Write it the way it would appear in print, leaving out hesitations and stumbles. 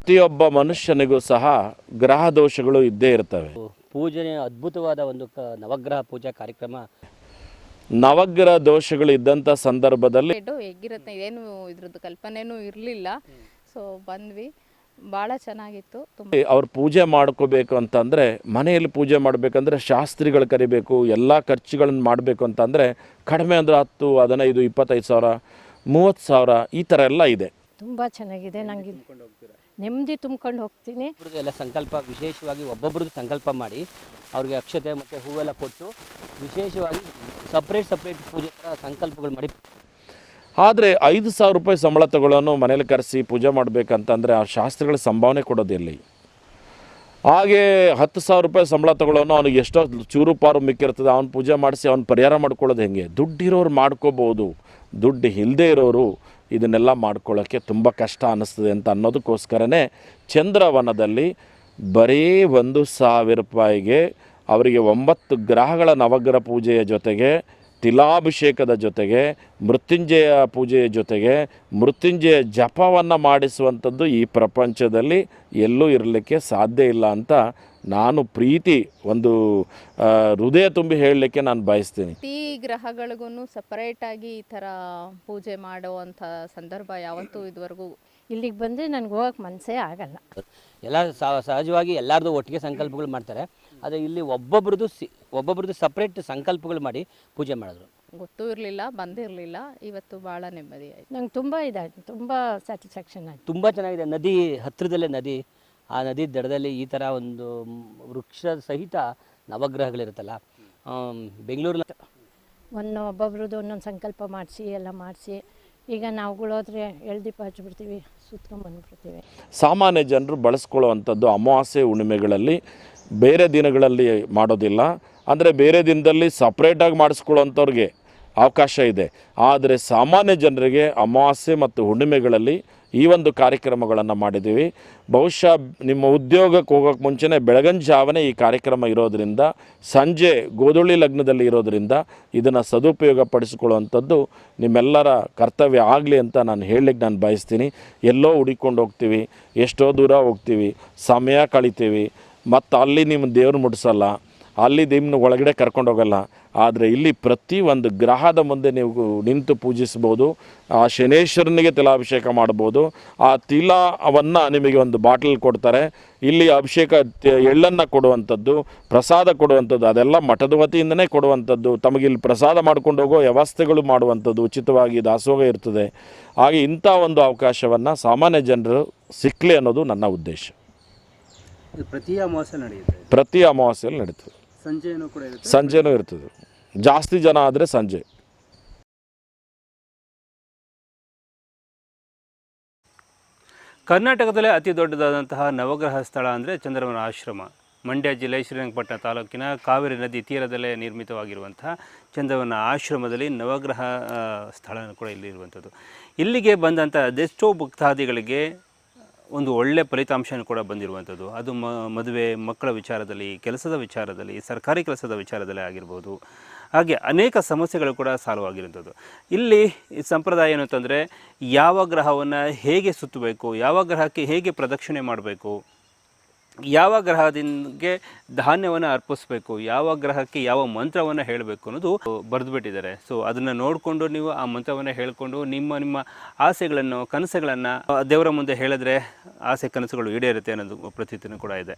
ಪ್ರತಿಯೊಬ್ಬ ಮನುಷ್ಯನಿಗೂ ಸಹ ಗ್ರಹ ದೋಷಗಳು ಇದ್ದೇ ಇರ್ತವೆ. ಪೂಜೆ ಅದ್ಭುತವಾದ ಒಂದು ನವಗ್ರಹ ಪೂಜಾ ಕಾರ್ಯಕ್ರಮ. ನವಗ್ರಹ ದೋಷಗಳು ಇದ್ದಂಥ ಸಂದರ್ಭದಲ್ಲಿ ಹೇಗಿರುತ್ತೆ ಏನು ಇದ್ರದ್ದು ಕಲ್ಪನೆನೂ ಇರಲಿಲ್ಲ. ಸೊ ಬಂದ್ವಿ, ಭಾಳ ಚೆನ್ನಾಗಿತ್ತು. ತುಂಬ ಅವ್ರು ಪೂಜೆ ಮಾಡ್ಕೋಬೇಕು ಅಂತಂದರೆ, ಮನೆಯಲ್ಲಿ ಪೂಜೆ ಮಾಡಬೇಕಂದ್ರೆ ಶಾಸ್ತ್ರಿಗಳು ಕರಿಬೇಕು, ಎಲ್ಲ ಖರ್ಚುಗಳನ್ನು ಮಾಡಬೇಕು ಅಂತಂದರೆ ಕಡಿಮೆ ಅಂದರೆ 10, 15, 25 ಸಾವಿರ, 30 ಸಾವಿರ ಈ ಥರ ಎಲ್ಲ ಇದೆ. ತುಂಬ ಚೆನ್ನಾಗಿದೆ. ನನಗೆ ನೆಮ್ಮದಿ ತುಂಬ್ಕೊಂಡು ಹೋಗ್ತೀನಿ. ಎಲ್ಲ ಸಂಕಲ್ಪ ವಿಶೇಷವಾಗಿ ಒಬ್ಬೊಬ್ರದ್ದು ಸಂಕಲ್ಪ ಮಾಡಿ ಅವ್ರಿಗೆ ಅಕ್ಷತೆ ಮತ್ತು ಹೂವೆಲ್ಲ ಕೊಟ್ಟು ವಿಶೇಷವಾಗಿ ಸಪ್ರೇಟ್ ಪೂಜೆ ಥರ ಸಂಕಲ್ಪಗಳು ಮಾಡಿ. ಆದರೆ 5,000 ರೂಪಾಯಿ ಸಂಬಳ ತಗೊಳ್ಳೋನು ಮನೇಲಿ ಕರೆಸಿ ಪೂಜೆ ಮಾಡಬೇಕಂತಂದರೆ ಆ ಶಾಸ್ತ್ರಿಗಳ ಸಂಭಾವನೆ ಕೊಡೋದಿಲ್ಲ. ಹಾಗೆ 10,000 ರೂಪಾಯಿ ಸಂಬಳ ತಗೊಳ್ಳೋನು ಅವ್ನಿಗೆ ಎಷ್ಟೋ ಚೂರು ಪಾರು ಮಿಕ್ಕಿರ್ತದೆ, ಅವ್ನು ಪೂಜೆ ಮಾಡಿಸಿ ಅವ್ನು ಪರಿಹಾರ ಮಾಡ್ಕೊಳ್ಳೋದು ಹೆಂಗೆ? ದುಡ್ಡಿರೋರು ಮಾಡ್ಕೋಬೋದು, ದುಡ್ಡು ಇಲ್ಲದೆ ಇರೋರು ಇದನ್ನೆಲ್ಲ ಮಾಡ್ಕೊಳ್ಳೋಕ್ಕೆ ತುಂಬ ಕಷ್ಟ ಅನ್ನಿಸ್ತದೆ ಅಂತ ಅನ್ನೋದಕ್ಕೋಸ್ಕರನೇ ಚಂದ್ರವನದಲ್ಲಿ ಬರೀ 1,000 ರೂಪಾಯಿಗೆ ಅವರಿಗೆ 9 ಗ್ರಹಗಳ ನವಗ್ರಹ ಪೂಜೆಯ ಜೊತೆಗೆ, ತಿಲಾಭಿಷೇಕದ ಜೊತೆಗೆ, ಮೃತ್ಯುಂಜಯ ಪೂಜೆಯ ಜೊತೆಗೆ ಮೃತ್ಯುಂಜಯ ಜಪವನ್ನು ಮಾಡಿಸುವಂಥದ್ದು ಈ ಪ್ರಪಂಚದಲ್ಲಿ ಎಲ್ಲೂ ಇರಲಿಕ್ಕೆ ಸಾಧ್ಯ ಇಲ್ಲ ಅಂತ ನಾನು ಒಂದು ಹೃದಯ ತುಂಬಿ ಹೇಳಲಿಕ್ಕೆ ನಾನು ಬಯಸ್ತೀನಿ. ಪ್ರತಿ ಗ್ರಹಗಳಿಗೂ ಸಪರೇಟಾಗಿ ಈ ಥರ ಪೂಜೆ ಮಾಡುವಂಥ ಸಂದರ್ಭ ಯಾವತ್ತೂ ಇದುವರೆಗೂ ಇಲ್ಲಿಗೆ ಬಂದರೆ ನನಗೆ ಹೋಗಕ್ಕೆ ಮನಸ್ಸೇ ಆಗಲ್ಲ. ಎಲ್ಲ ಸಹಜವಾಗಿ ಎಲ್ಲರದು ಒಟ್ಟಿಗೆ ಸಂಕಲ್ಪಗಳು ಮಾಡ್ತಾರೆ. ಆದರೆ ಇಲ್ಲಿ ಒಬ್ಬೊಬ್ರದ್ದು ಸಪ್ರೇಟ್ ಸಂಕಲ್ಪಗಳು ಮಾಡಿ ಪೂಜೆ ಮಾಡಿದ್ರು. ಗೊತ್ತೂ ಇರಲಿಲ್ಲ, ಬಂದಿರಲಿಲ್ಲ. ಇವತ್ತು ಭಾಳ ನೆಮ್ಮದಿ ಆಯಿತು. ನಂಗೆ ತುಂಬ ಇದಾಯಿತು, ತುಂಬ ಸ್ಯಾಟಿಸ್ಫ್ಯಾಕ್ಷನ್ ಆಯಿತು. ತುಂಬ ಚೆನ್ನಾಗಿದೆ. ನದಿ ಹತ್ತಿರದಲ್ಲೇ ನದಿ, ಆ ನದಿ ದಡದಲ್ಲಿ ಈ ಥರ ಒಂದು ವೃಕ್ಷ ಸಹಿತ ನವಗ್ರಹಗಳಿರುತ್ತಲ್ಲ. ಬೆಂಗಳೂರಲ್ಲಿ ಒಬ್ಬೊಬ್ರದ್ದು ಒಂದೊಂದು ಸಂಕಲ್ಪ ಮಾಡಿಸಿ ಎಲ್ಲ ಮಾಡಿಸಿ ಈಗ ನಾವುಗಳೋದ್ರೆ ಎಳ್ದೀಪ ಹಚ್ಚಿಬಿಡ್ತೀವಿ, ಸುತ್ಕೊಂಡ್ಬಂದ್ಬಿಡ್ತೀವಿ. ಸಾಮಾನ್ಯ ಜನರು ಬಳಸ್ಕೊಳ್ಳುವಂಥದ್ದು ಅಮಾವಾಸ್ಯೆ ಹುಣ್ಣಿಮೆಗಳಲ್ಲಿ ಬೇರೆ ದಿನಗಳಲ್ಲಿ ಮಾಡೋದಿಲ್ಲ. ಅಂದರೆ ಬೇರೆ ದಿನದಲ್ಲಿ ಸಪ್ರೇಟಾಗಿ ಮಾಡಿಸ್ಕೊಳ್ಳೋವಂಥವ್ರಿಗೆ ಅವಕಾಶ ಇದೆ. ಆದರೆ ಸಾಮಾನ್ಯ ಜನರಿಗೆ ಅಮಾವಾಸ್ಯೆ ಮತ್ತು ಹುಣ್ಣಿಮೆಗಳಲ್ಲಿ ಈ ಒಂದು ಕಾರ್ಯಕ್ರಮಗಳನ್ನು ಮಾಡಿದ್ದೀವಿ. ಬಹುಶಃ ನಿಮ್ಮ ಉದ್ಯೋಗಕ್ಕೆ ಹೋಗೋಕ್ಕೆ ಮುಂಚೆನೇ ಬೆಳಗಿನ ಜಾವನೇ ಈ ಕಾರ್ಯಕ್ರಮ ಇರೋದರಿಂದ, ಸಂಜೆ ಗೋಧೂಳಿ ಲಗ್ನದಲ್ಲಿ ಇರೋದರಿಂದ ಇದನ್ನು ಸದುಪಯೋಗ ಪಡಿಸಿಕೊಳ್ಳುವಂಥದ್ದು ನಿಮ್ಮೆಲ್ಲರ ಕರ್ತವ್ಯ ಆಗಲಿ ಅಂತ ನಾನು ಹೇಳಲಿಕ್ಕೆ ನಾನು ಬಯಸ್ತೀನಿ. ಎಲ್ಲೋ ಹುಡುಕೊಂಡು ಹೋಗ್ತೀವಿ, ಎಷ್ಟೋ ದೂರ ಹೋಗ್ತೀವಿ, ಸಮಯ ಕಳಿತೀವಿ, ಮತ್ತು ಅಲ್ಲಿ ನಿಮ್ಮ ದೇವ್ರು ಮುಟ್ಸಲ್ಲ, ಅಲ್ಲಿ ನಿಮ್ಮನ್ನ ಒಳಗಡೆ ಕರ್ಕೊಂಡು ಹೋಗಲ್ಲ. ಆದರೆ ಇಲ್ಲಿ ಪ್ರತಿ ಒಂದು ಗ್ರಹದ ಮುಂದೆ ನೀವು ನಿಂತು ಪೂಜಿಸ್ಬೋದು. ಆ ಶನೇಶ್ವರನಿಗೆ ತಿಲಾಭಿಷೇಕ ಮಾಡ್ಬೋದು. ಆ ತಿಲವನ್ನು ನಿಮಗೆ ಒಂದು ಬಾಟಲ್ ಕೊಡ್ತಾರೆ. ಇಲ್ಲಿ ಅಭಿಷೇಕ ಎಳ್ಳನ್ನು ಕೊಡುವಂಥದ್ದು, ಪ್ರಸಾದ ಕೊಡುವಂಥದ್ದು ಅದೆಲ್ಲ ಮಠದ ವತಿಯಿಂದನೇ ಕೊಡುವಂಥದ್ದು. ತಮಗಿಲ್ಲಿ ಪ್ರಸಾದ ಮಾಡ್ಕೊಂಡು ಹೋಗೋ ವ್ಯವಸ್ಥೆಗಳು ಮಾಡುವಂಥದ್ದು, ಉಚಿತವಾಗಿ ದಾಸೋಹ ಇರ್ತದೆ. ಹಾಗೆ ಇಂಥ ಒಂದು ಅವಕಾಶವನ್ನು ಸಾಮಾನ್ಯ ಜನರು ಸಿಕ್ಕಲಿ ಅನ್ನೋದು ನನ್ನ ಉದ್ದೇಶ. ಪ್ರತಿ ಅಮಾವಾಸ್ಯೆ ನಡೆಯುತ್ತೆ. ಪ್ರತಿ ಅಮಾವಾಸ್ಯೆಯಲ್ಲಿ ನಡೀತದೆ. ಸಂಜೆನೂ ಕೂಡ ಇರುತ್ತೆ. ಸಂಜೆನೂ ಇರ್ತದೆ. ಜಾಸ್ತಿ ಜನ ಆದರೆ ಸಂಜೆ. ಕರ್ನಾಟಕದಲ್ಲೇ ಅತಿ ದೊಡ್ಡದಾದಂತಹ ನವಗ್ರಹ ಸ್ಥಳ ಅಂದರೆ ಚಂದ್ರವನ ಆಶ್ರಮ. ಮಂಡ್ಯ ಜಿಲ್ಲೆ ಶ್ರೀರಂಗಪಟ್ಟಣ ತಾಲೂಕಿನ ಕಾವೇರಿ ನದಿ ತೀರದಲ್ಲೇ ನಿರ್ಮಿತವಾಗಿರುವಂತಹ ಚಂದ್ರವನ ಆಶ್ರಮದಲ್ಲಿ ನವಗ್ರಹ ಸ್ಥಳ ಕೂಡ ಇಲ್ಲಿರುವಂಥದ್ದು. ಇಲ್ಲಿಗೆ ಬಂದಂಥ ಅದೆಷ್ಟೋ ಭಕ್ತಾದಿಗಳಿಗೆ ಒಂದು ಒಳ್ಳೆಯ ಫಲಿತಾಂಶ ಕೂಡ ಬಂದಿರುವಂಥದ್ದು. ಅದು ಮದುವೆ, ಮಕ್ಕಳ ವಿಚಾರದಲ್ಲಿ, ಕೆಲಸದ ವಿಚಾರದಲ್ಲಿ, ಸರ್ಕಾರಿ ಕೆಲಸದ ವಿಚಾರದಲ್ಲಿ ಆಗಿರ್ಬೋದು. ಹಾಗೆ ಅನೇಕ ಸಮಸ್ಯೆಗಳು ಕೂಡ ಸಾಲ್ವ್ ಆಗಿರುವಂಥದ್ದು. ಇಲ್ಲಿ ಸಂಪ್ರದಾಯ ಏನು ಅಂತಂದರೆ, ಯಾವ ಗ್ರಹವನ್ನು ಹೇಗೆ ಸುತ್ತಬೇಕು, ಯಾವ ಗ್ರಹಕ್ಕೆ ಹೇಗೆ ಪ್ರದಕ್ಷಿಣೆ ಮಾಡಬೇಕು, ಯಾವ ಗ್ರಹದಿಂದಗೆ ಧಾನ್ಯವನ್ನು ಅರ್ಪಿಸಬೇಕು, ಯಾವ ಗ್ರಹಕ್ಕೆ ಯಾವ ಮಂತ್ರವನ್ನು ಹೇಳಬೇಕು ಅನ್ನೋದು ಬರೆದುಬಿಟ್ಟಿದ್ದಾರೆ. ಸೊ ಅದನ್ನು ನೋಡಿಕೊಂಡು ನೀವು ಆ ಮಂತ್ರವನ್ನು ಹೇಳಿಕೊಂಡು ನಿಮ್ಮ ಆಸೆಗಳನ್ನು, ಕನಸುಗಳನ್ನು ದೇವರ ಮುಂದೆ ಹೇಳಿದ್ರೆ ಆಸೆ ಕನಸುಗಳು ಈಡೇರುತ್ತೆ ಅನ್ನೋದು ಪ್ರತೀತಿನೂ ಕೂಡ ಇದೆ.